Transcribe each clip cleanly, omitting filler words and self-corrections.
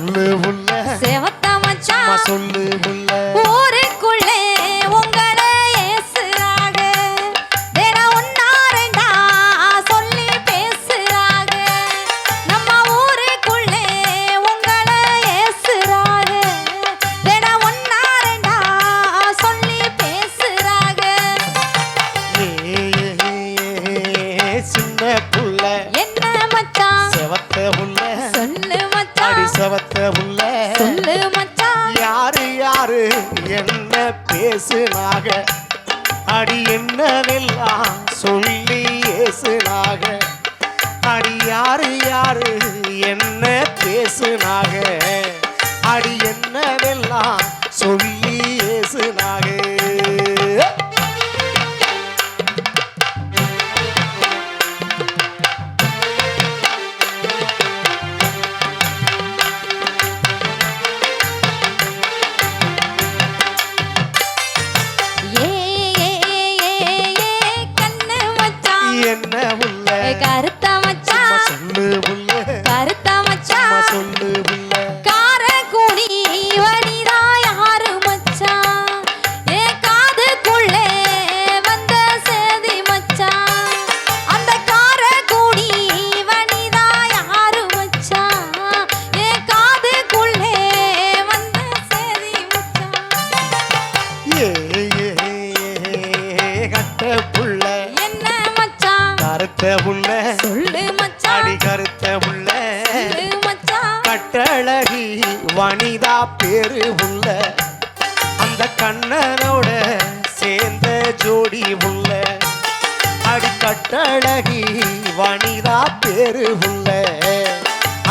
சொல்லு புள்ள செவத்த மச்சான் சொல்லு புள்ள ஊருக்குள்ளே உங்களை ஏசுறாக வேற ஒன்னா ரெண்டா சொல்லி பேசுறாக நம்ம ஊருக்குள்ளே உங்களை ஏசுறாக வேற ஒன்னா ரெண்டா சொல்லி பேசுறாக சின்ன புள்ள என்ன மச்சான் செவத்த புள்ள சொல்லு மச்சான் அடி செவத்த புள்ள சொல்லு மச்சான் யாரு யாரு என்ன பேசுனாக அடி என்னவெல்லாம் சொல்லி ஏசுனாக அடி யாரு யாரு என்ன பேசுனாக அடி என்னவெல்லாம் சொல்லி ஏசுனாக என்ன புள்ள கருத்த மச்சான் சொல்லு புள்ள கருத்த மச்சான் சொல்லு புள்ள காரக்குடி வனிதா யாரு மச்சான் ஏ காதுக்குள்ளே வந்த சேதி மச்சான் அந்த காரக்குடி வனிதா யாரு மச்சான் ஏ காதுக்குள்ளே வந்த சேதி மச்சான் கட்ட புள்ள என்ன மச்சான் கருத்த புள்ள சொல்லு மச்சான் அடி கருத்த புள்ள சொல்லு மச்சான் கட்டழகி வனிதா பேரு புள்ள அந்த கண்ணனோட சேர்ந்த ஜோடி புள்ள அடி கட்டழகி வனிதா பேரு புள்ள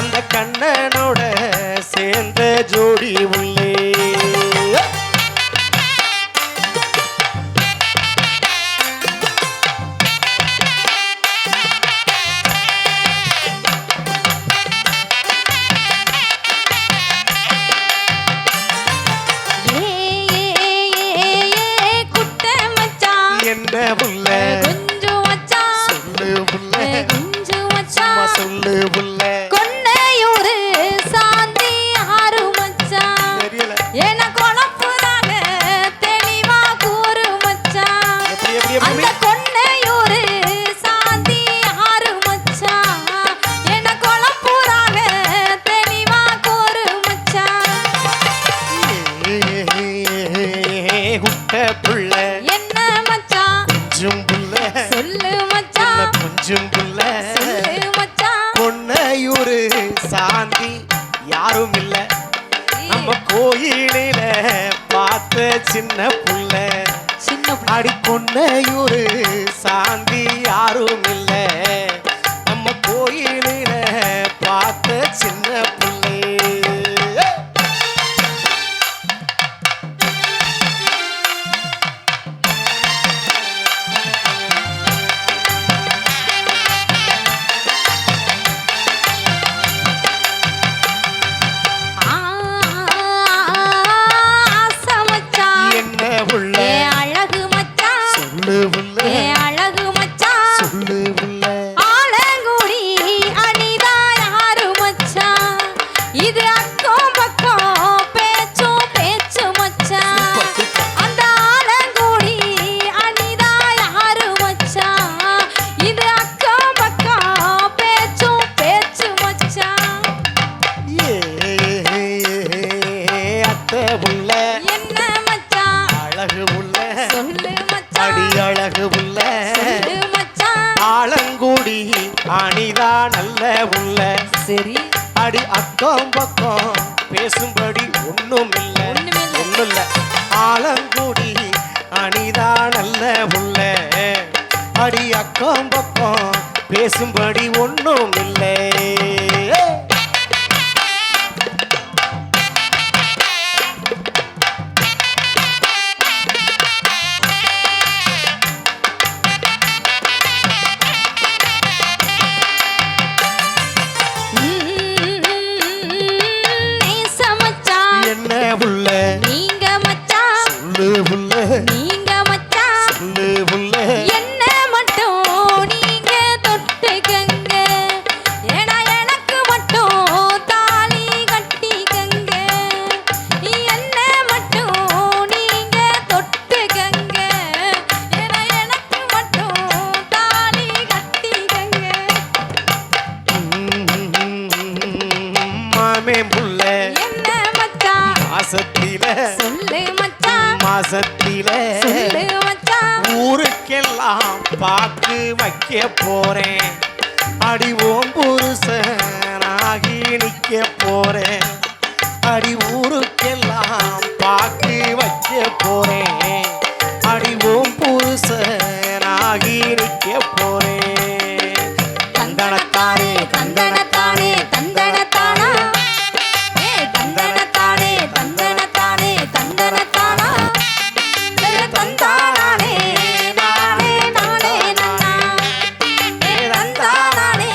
அந்த கண்ணனோட சேர்ந்த ஜோடி புள்ளே என்ன புள்ள குஞ்சு மச்சான் சொல்லு புள்ள குஞ்சு மச்சான் சொல்லு புள்ள கொன்னையூரு சாந்தி ஆறு மச்சான் தெரியல என குழப்புறாங்க தெளிவா கூறு மச்சான் அந்த கொன்னையூரு சாந்தி ஆறு மச்சான் என குழப்புறாங்க தெளிவா கூறு மச்சான் குட்ட புள்ள என்ன மச்சான் கொஞ்சம் புள்ள சொல்லு மச்சான் கொஞ்சம் புள்ள சொல்லு மச்சான் கொன்னையூரு சாந்தி யாரும் இல்ல நம்ம கோயிலில பார்த்த சின்ன புள்ள சின்ன அடி கொன்னையூரு சாந்தி யாரும் இல்ல நம்ம கோயிலில பார்த்த சின்ன புள்ளை ஆசை மச்சான் என்ன புள்ள ஏ அழகு மச்சான் சொல்லு புள்ள ஏ அழகு மச்சான் சொல்லு புள்ள ஆலங்குடி அனிதா யாரு மச்சான் இது அக்கம் பக்கம் பேச்சும் பேச்சு மச்சான் அந்த ஆலங்குடி அனிதா யாரு மச்சான் இது அக்கம் பக்கம் பேச்சும் பேச்சு மச்சான் அத்தை புள்ள என்ன மச்சான் அழகு புள்ள சொல்லு மச்சான் அடி அழகு புள்ள சொல்லு மச்சான் ஆலங்குடி அணிதா நல்ல புள்ள சரி அடி அக்கம் பக்கம் பேசும்படி ஒண்ணும் இல்ல ஒண்ணும் இல்ல ஆலங்குடி அணிதா நல்ல புள்ள அடி அக்கம் பக்கம் பேசும்படி ஒண்ணும் இல்லை நேச மச்சான் என்ன புள்ள நீங்க மச்சான் சொல்லு புள்ள நீங்க மச்சான் சொல்லு புள்ள என்ன மட்டும் நீங்க தொட்டுக்கங்க ஏனா எனக்கு மட்டும் மாசத்தில சொல்லு மச்சான் மாசத்தில சொல்லு மச்சான் ஊருக்கெல்லாம் பாக்கு வைக்க போறேன் அடி ஓம் புருஷனாகி நிக்க போறேன் அடி ஊருக்கெல்லாம் பாக்கு வைக்க போறேன் அடி ஓம் புருஷனாகி நிக்க போறேன் தந்தனத்தானே தந்தனத்தானே தந்தனத்தானா ஏ தந்தனத்தானே தந்தனத்தானே தந்தனத்தானா ஏ தந்தானே நானே நானே நன்னா ஏ தந்தானே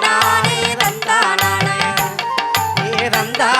நானே தந்தானா ஏ ரந்தா